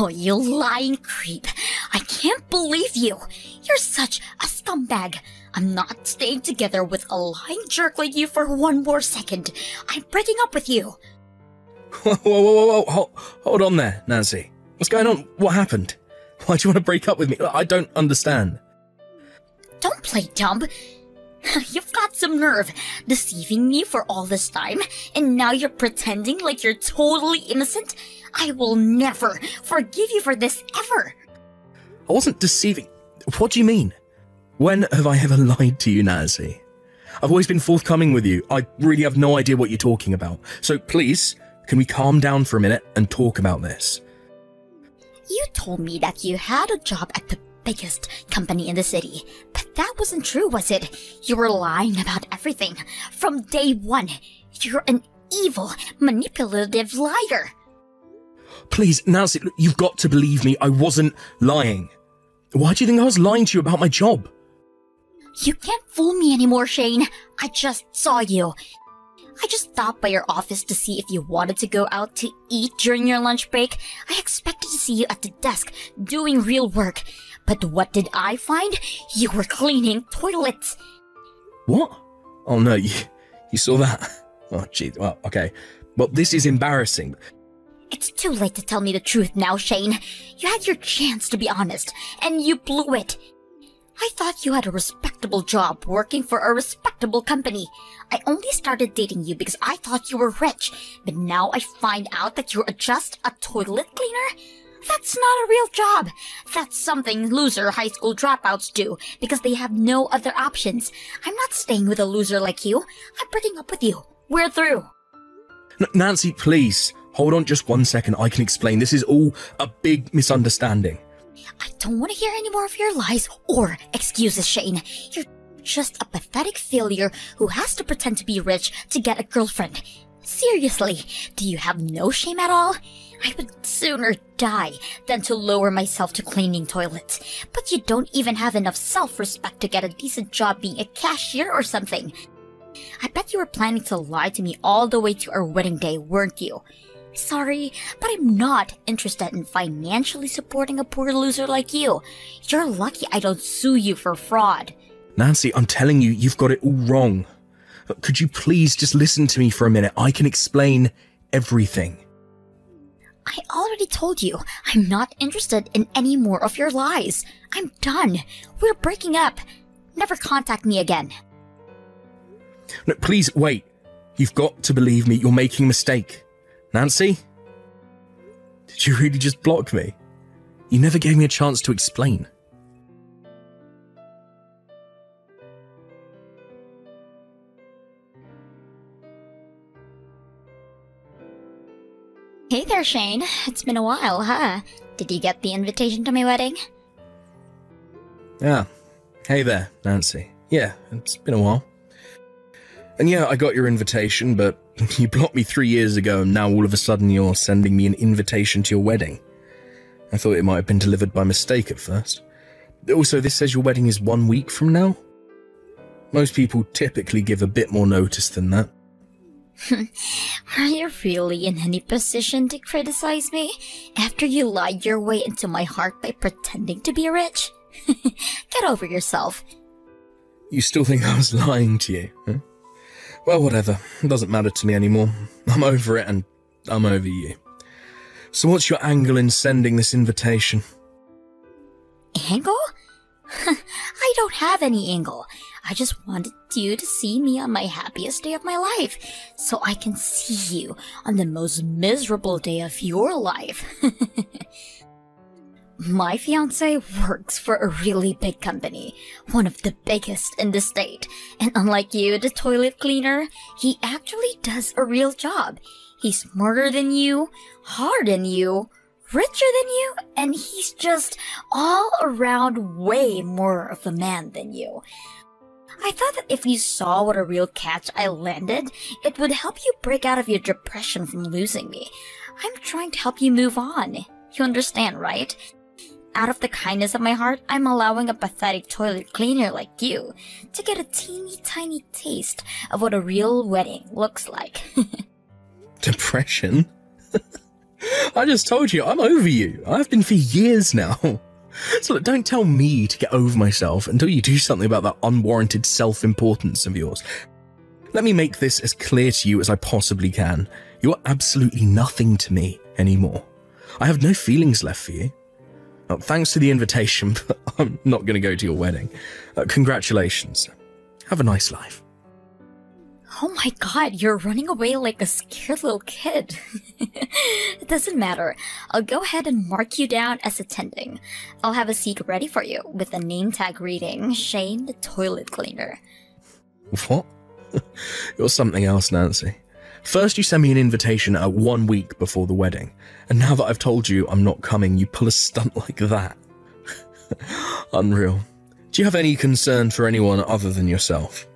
Oh, you lying creep. I can't believe you. You're such a scumbag. I'm not staying together with a lying jerk like you for one more second. I'm breaking up with you. Whoa. Hold on there, Nancy. What's going on? What happened? Why do you want to break up with me? I don't understand. Don't play dumb. You've got some nerve, deceiving me for all this time, and now you're pretending like you're totally innocent? I will never forgive you for this, ever. I wasn't deceiving. What do you mean? When have I ever lied to you, Nancy? I've always been forthcoming with you. I really have no idea what you're talking about. So please, can we calm down for a minute and talk about this? You told me that you had a job at the biggest company in the city, but that wasn't true, was it? You were lying about everything. From day one, you're an evil, manipulative liar. Please, Nancy, look, you've got to believe me. I wasn't lying. Why do you think I was lying to you about my job? You can't fool me anymore, Shane. I just saw you. I just stopped by your office to see if you wanted to go out to eat during your lunch break. I expected to see you at the desk, doing real work. But what did I find? You were cleaning toilets. What? Oh no, you saw that? Oh jeez, well, okay. Well, this is embarrassing. It's too late to tell me the truth now, Shane. You had your chance to be honest, and you blew it. I thought you had a respectable job working for a respectable company. I only started dating you because I thought you were rich, but now I find out that you're just a toilet cleaner? That's not a real job. That's something loser high school dropouts do because they have no other options. I'm not staying with a loser like you. I'm breaking up with you. We're through. Nancy, please. Hold on just 1 second. I can explain. This is all a big misunderstanding. I don't want to hear any more of your lies or excuses, Shane. You're just a pathetic failure who has to pretend to be rich to get a girlfriend. Seriously, do you have no shame at all? I would sooner die than to lower myself to cleaning toilets. But you don't even have enough self-respect to get a decent job being a cashier or something. I bet you were planning to lie to me all the way to our wedding day, weren't you? Sorry, but I'm not interested in financially supporting a poor loser like you. You're lucky I don't sue you for fraud. Nancy, I'm telling you, you've got it all wrong. Could you please just listen to me for a minute? I can explain everything. I already told you, I'm not interested in any more of your lies. I'm done. We're breaking up. Never contact me again. No, please, wait. You've got to believe me, you're making a mistake. Nancy? Did you really just block me? You never gave me a chance to explain. Hey there, Shane. It's been a while, huh? Did you get the invitation to my wedding? Yeah. Hey there, Nancy. Yeah, it's been a while. And yeah, I got your invitation, but you blocked me 3 years ago, and now all of a sudden you're sending me an invitation to your wedding. I thought it might have been delivered by mistake at first. Also, this says your wedding is 1 week from now? Most people typically give a bit more notice than that. Are you really in any position to criticize me after you lied your way into my heart by pretending to be rich? Get over yourself. You still think I was lying to you, huh? Well, whatever. It doesn't matter to me anymore. I'm over it and I'm over you. So what's your angle in sending this invitation? Angle? I don't have any angle. I just wanted you to see me on my happiest day of my life, so I can see you on the most miserable day of your life. My fiancé works for a really big company, one of the biggest in the state, and unlike you, the toilet cleaner, he actually does a real job. He's smarter than you, harder than you, richer than you, and he's just all around way more of a man than you. I thought that if you saw what a real catch I landed, it would help you break out of your depression from losing me. I'm trying to help you move on. You understand, right? Out of the kindness of my heart, I'm allowing a pathetic toilet cleaner like you to get a teeny tiny taste of what a real wedding looks like. Depression? I just told you, I'm over you. I've been for years now. So look, don't tell me to get over myself until you do something about that unwarranted self-importance of yours. Let me make this as clear to you as I possibly can. You're absolutely nothing to me anymore. I have no feelings left for you. Well, thanks for the invitation, but I'm not going to go to your wedding. Congratulations. Have a nice life. Oh my god, you're running away like a scared little kid. It doesn't matter. I'll go ahead and mark you down as attending. I'll have a seat ready for you with a name tag reading, Shane the Toilet Cleaner. What? You're something else, Nancy. First you send me an invitation 1 week before the wedding, and now that I've told you I'm not coming, you pull a stunt like that. Unreal. Do you have any concern for anyone other than yourself?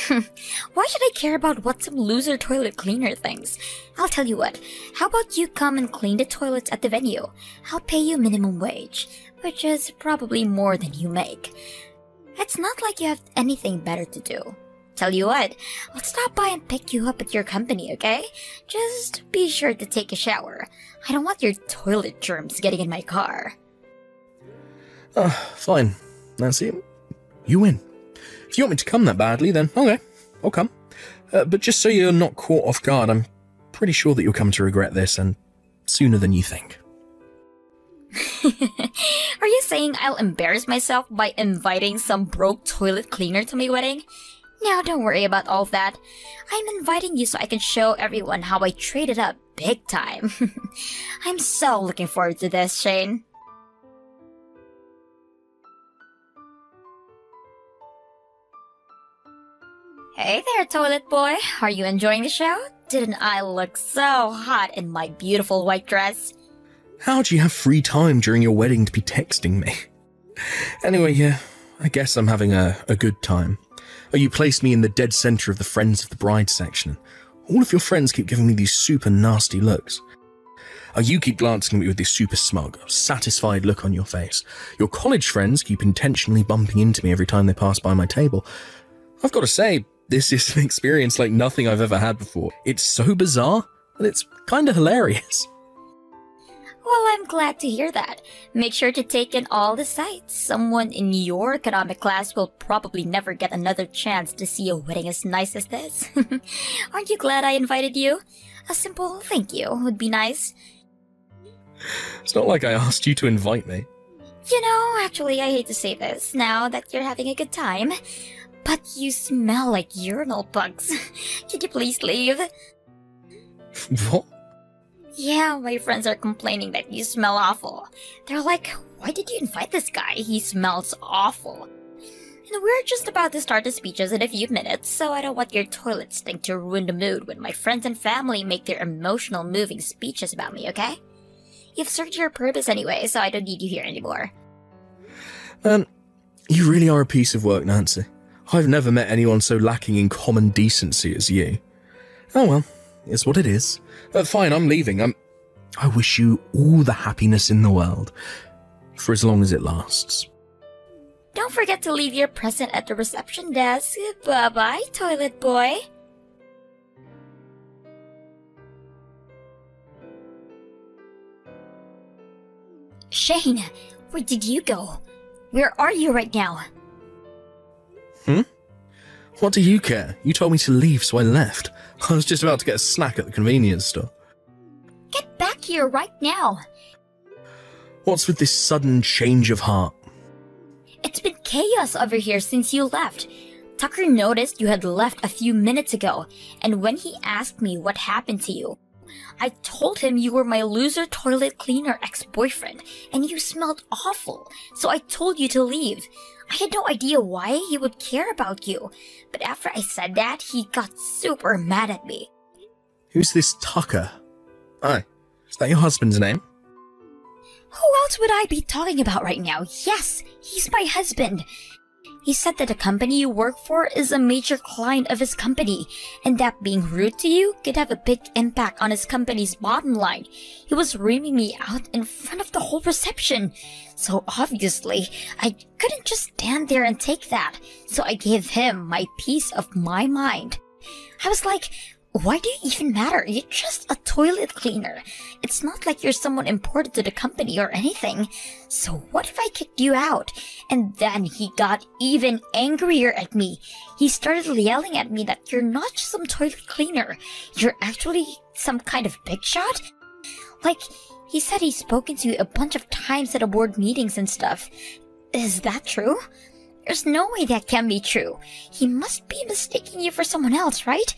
Why should I care about what some loser toilet cleaner thinks? I'll tell you what, how about you come and clean the toilets at the venue? I'll pay you minimum wage, which is probably more than you make. It's not like you have anything better to do. Tell you what, I'll stop by and pick you up at your company, okay? Just be sure to take a shower. I don't want your toilet germs getting in my car. Fine, Nancy. You win. If you want me to come that badly, then okay, I'll come. But just so you're not caught off guard, I'm pretty sure that you'll come to regret this, and sooner than you think. Are you saying I'll embarrass myself by inviting some broke toilet cleaner to my wedding? Now, don't worry about all of that. I'm inviting you so I can show everyone how I traded up big time. I'm so looking forward to this, Shane. Hey there, toilet boy. Are you enjoying the show? Didn't I look so hot in my beautiful white dress? How do you have free time during your wedding to be texting me? Anyway, yeah, I guess I'm having a good time. Oh, you placed me in the dead center of the Friends of the Bride section. All of your friends keep giving me these super nasty looks. Oh, you keep glancing at me with this super smug, satisfied look on your face. Your college friends keep intentionally bumping into me every time they pass by my table. I've got to say, this is an experience like nothing I've ever had before. It's so bizarre, and it's kind of hilarious. Well, I'm glad to hear that. Make sure to take in all the sights. Someone in your economic class will probably never get another chance to see a wedding as nice as this. Aren't you glad I invited you? A simple thank you would be nice. It's not like I asked you to invite me. You know, actually, I hate to say this now that you're having a good time, but you smell like urinal bugs. Could you please leave? What? Yeah, my friends are complaining that you smell awful. They're like, why did you invite this guy? He smells awful. And we're just about to start the speeches in a few minutes, so I don't want your toilet stink to ruin the mood when my friends and family make their emotional, moving speeches about me, okay? You've served your purpose anyway, so I don't need you here anymore. You really are a piece of work, Nancy. I've never met anyone so lacking in common decency as you. Oh well, it's what it is. Fine, I'm leaving. I wish you all the happiness in the world, for as long as it lasts. Don't forget to leave your present at the reception desk. Bye-bye, toilet boy. Shane, where did you go? Where are you right now? What do you care? You told me to leave, so I left. I was just about to get a snack at the convenience store. Get back here right now. What's with this sudden change of heart? It's been chaos over here since you left. Tucker noticed you had left a few minutes ago, and when he asked me what happened to you, I told him you were my loser toilet cleaner ex-boyfriend, and you smelled awful, so I told you to leave. I had no idea why he would care about you, but after I said that, he got super mad at me. Who's this Tucker? Aye, is that your husband's name? Who else would I be talking about right now? Yes, he's my husband. He said that the company you work for is a major client of his company, and that being rude to you could have a big impact on his company's bottom line. He was reaming me out in front of the whole reception. So obviously, I couldn't just stand there and take that, so I gave him my piece of my mind. I was like, Why do you even matter? You're just a toilet cleaner. It's not like you're someone important to the company or anything. So what if I kicked you out? And then he got even angrier at me. He started yelling at me that you're not just some toilet cleaner. You're actually some kind of big shot? Like, he said he's spoken to you a bunch of times at board meetings and stuff. Is that true? There's no way that can be true. He must be mistaking you for someone else, right?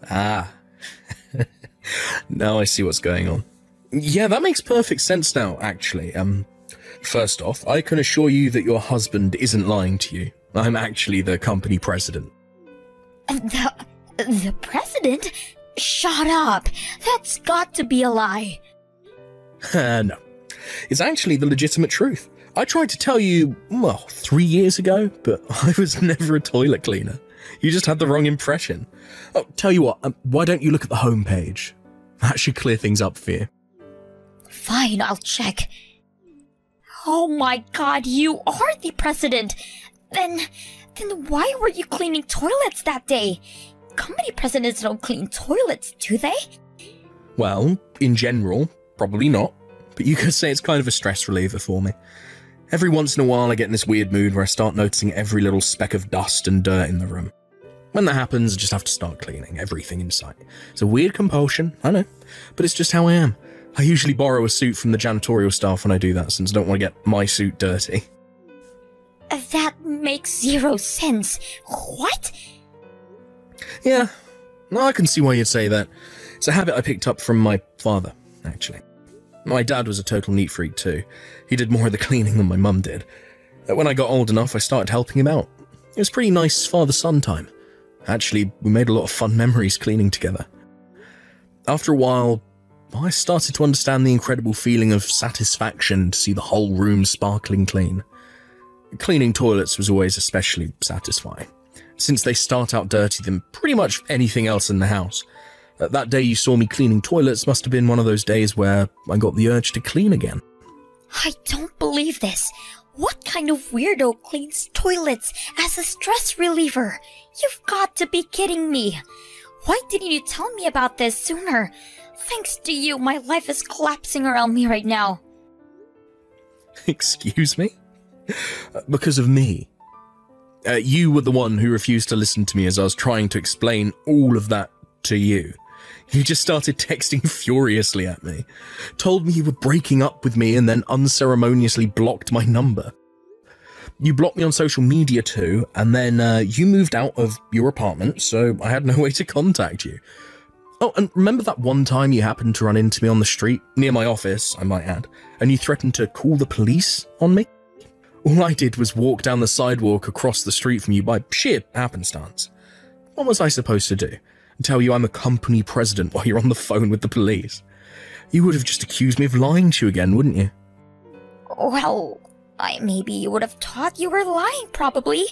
Ah. Now I see what's going on. Yeah, that makes perfect sense now, actually. First off, I can assure you that your husband isn't lying to you. I'm actually the company president. The president? Shut up! That's got to be a lie. No. It's actually the legitimate truth. I tried to tell you, well, 3 years ago, but I was never a toilet cleaner. You just had the wrong impression. Oh, tell you what, why don't you look at the homepage? That should clear things up for you. Fine, I'll check. Oh my god, you are the president! Then why were you cleaning toilets that day? Company presidents don't clean toilets, do they? Well, in general, probably not. But you could say it's kind of a stress reliever for me. Every once in a while I get in this weird mood where I start noticing every little speck of dust and dirt in the room. When that happens, I just have to start cleaning everything in sight. It's a weird compulsion, I know, but it's just how I am. I usually borrow a suit from the janitorial staff when I do that, since I don't want to get my suit dirty. That makes zero sense. What? Yeah, I can see why you'd say that. It's a habit I picked up from my father, actually. My dad was a total neat freak too. He did more of the cleaning than my mum did. When I got old enough, I started helping him out. It was pretty nice father-son time. Actually, we made a lot of fun memories cleaning together. After a while, I started to understand the incredible feeling of satisfaction to see the whole room sparkling clean. Cleaning toilets was always especially satisfying, since they start out dirtier than pretty much anything else in the house. That day you saw me cleaning toilets must have been one of those days where I got the urge to clean again. I don't believe this. What kind of weirdo cleans toilets as a stress reliever? You've got to be kidding me. Why didn't you tell me about this sooner? Thanks to you, my life is collapsing around me right now. Excuse me? Because of me? You were the one who refused to listen to me as I was trying to explain all of that to you. You just started texting furiously at me, told me you were breaking up with me, and then unceremoniously blocked my number. You blocked me on social media too, and then you moved out of your apartment, so I had no way to contact you. Oh, and remember that one time you happened to run into me on the street, near my office, I might add, and you threatened to call the police on me? All I did was walk down the sidewalk across the street from you by sheer happenstance. What was I supposed to do? Tell you I'm a company president while you're on the phone with the police? You would have just accused me of lying to you again, wouldn't you? Well, maybe you would have thought you were lying, probably.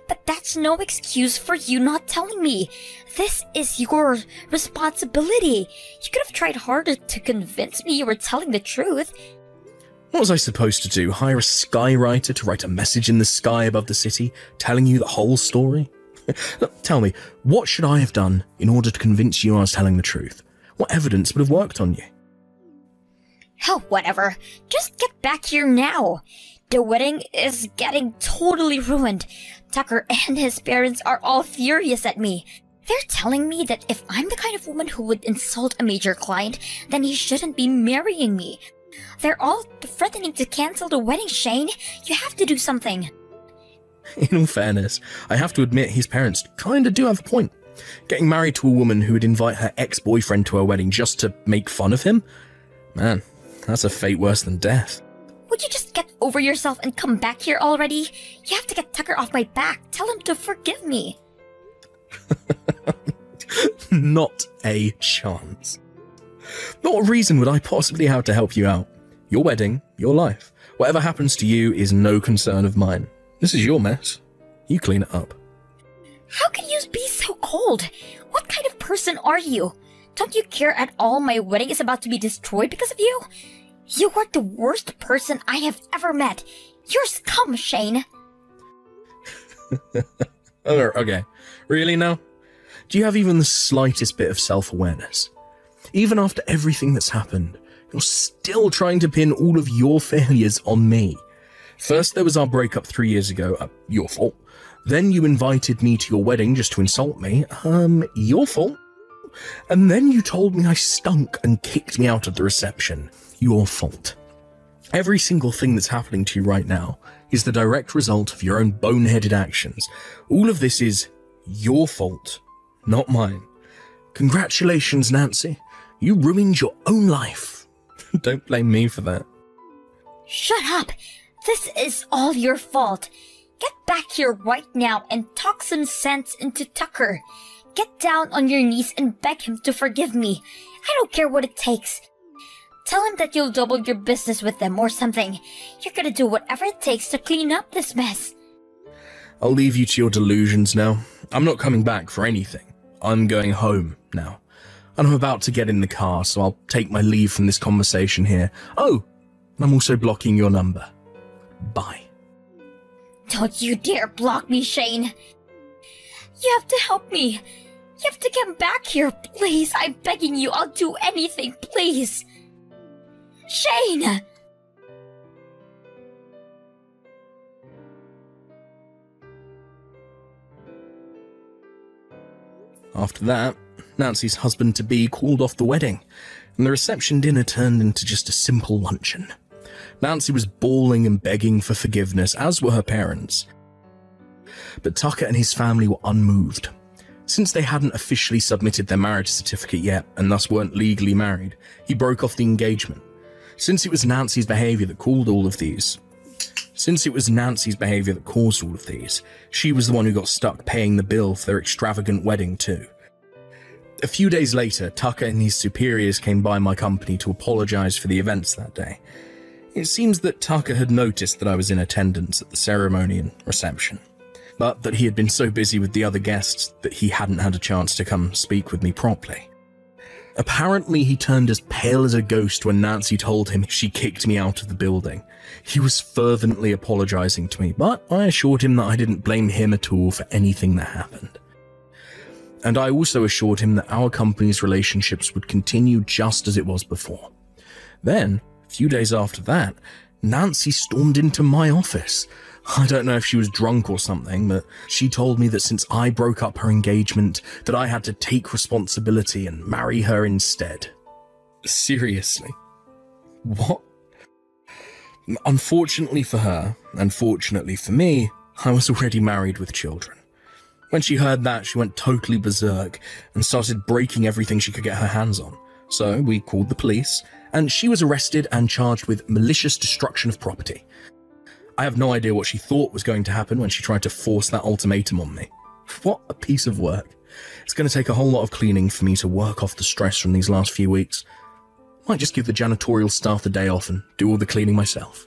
But that's no excuse for you not telling me. This is your responsibility. You could have tried harder to convince me you were telling the truth. What was I supposed to do? Hire a skywriter to write a message in the sky above the city, telling you the whole story? Tell me, what should I have done in order to convince you I was telling the truth? What evidence would have worked on you? Hell, whatever. Just get back here now. The wedding is getting totally ruined. Tucker and his parents are all furious at me. They're telling me that if I'm the kind of woman who would insult a major client, then he shouldn't be marrying me. They're all threatening to cancel the wedding, Shane. You have to do something. In all fairness, I have to admit his parents kinda do have a point. Getting married to a woman who would invite her ex-boyfriend to her wedding just to make fun of him? Man, that's a fate worse than death. Would you just get over yourself and come back here already? You have to get Tucker off my back. Tell him to forgive me. Not a chance. What reason would I possibly have to help you out? Your wedding, your life. Whatever happens to you is no concern of mine. This is your mess. You clean it up. How can you be so cold? What kind of person are you? Don't you care at all my wedding is about to be destroyed because of you? You are the worst person I have ever met. You're scum, Shane. Okay. Really now? Do you have even the slightest bit of self-awareness? Even after everything that's happened, you're still trying to pin all of your failures on me. First, there was our breakup 3 years ago, your fault. Then you invited me to your wedding just to insult me, your fault. And then you told me I stunk and kicked me out of the reception, your fault. Every single thing that's happening to you right now is the direct result of your own boneheaded actions. All of this is your fault, not mine. Congratulations, Nancy. You ruined your own life. Don't blame me for that. Shut up! This is all your fault. Get back here right now and talk some sense into Tucker. Get down on your knees and beg him to forgive me. I don't care what it takes. Tell him that you'll double your business with them or something. You're gonna do whatever it takes to clean up this mess. I'll leave you to your delusions now. I'm not coming back for anything. I'm going home now. And I'm about to get in the car, so I'll take my leave from this conversation here. Oh, and I'm also blocking your number. Bye. Don't you dare block me, Shane. You have to help me. You have to come back here, please. I'm begging you. I'll do anything, please. Shane! After that, Nancy's husband-to-be called off the wedding, and the reception dinner turned into just a simple luncheon. Nancy was bawling and begging for forgiveness, as were her parents. But Tucker and his family were unmoved. Since they hadn't officially submitted their marriage certificate yet, and thus weren't legally married, he broke off the engagement. Since it was Nancy's behaviour that caused all of these, she was the one who got stuck paying the bill for their extravagant wedding too. A few days later, Tucker and his superiors came by my company to apologise for the events that day. It seems that Tucker had noticed that I was in attendance at the ceremony and reception, but that he had been so busy with the other guests that he hadn't had a chance to come speak with me properly. Apparently, he turned as pale as a ghost when Nancy told him she kicked me out of the building. He was fervently apologising to me, but I assured him that I didn't blame him at all for anything that happened. And I also assured him that our company's relationships would continue just as it was before. Then, a few days after that, Nancy stormed into my office. I don't know if she was drunk or something, but she told me that since I broke up her engagement, that I had to take responsibility and marry her instead. Seriously? What? Unfortunately for her, and fortunately for me, I was already married with children. When she heard that, she went totally berserk and started breaking everything she could get her hands on. So we called the police, and she was arrested and charged with malicious destruction of property. I have no idea what she thought was going to happen when she tried to force that ultimatum on me. What a piece of work. It's going to take a whole lot of cleaning for me to work off the stress from these last few weeks. Might just give the janitorial staff the day off and do all the cleaning myself.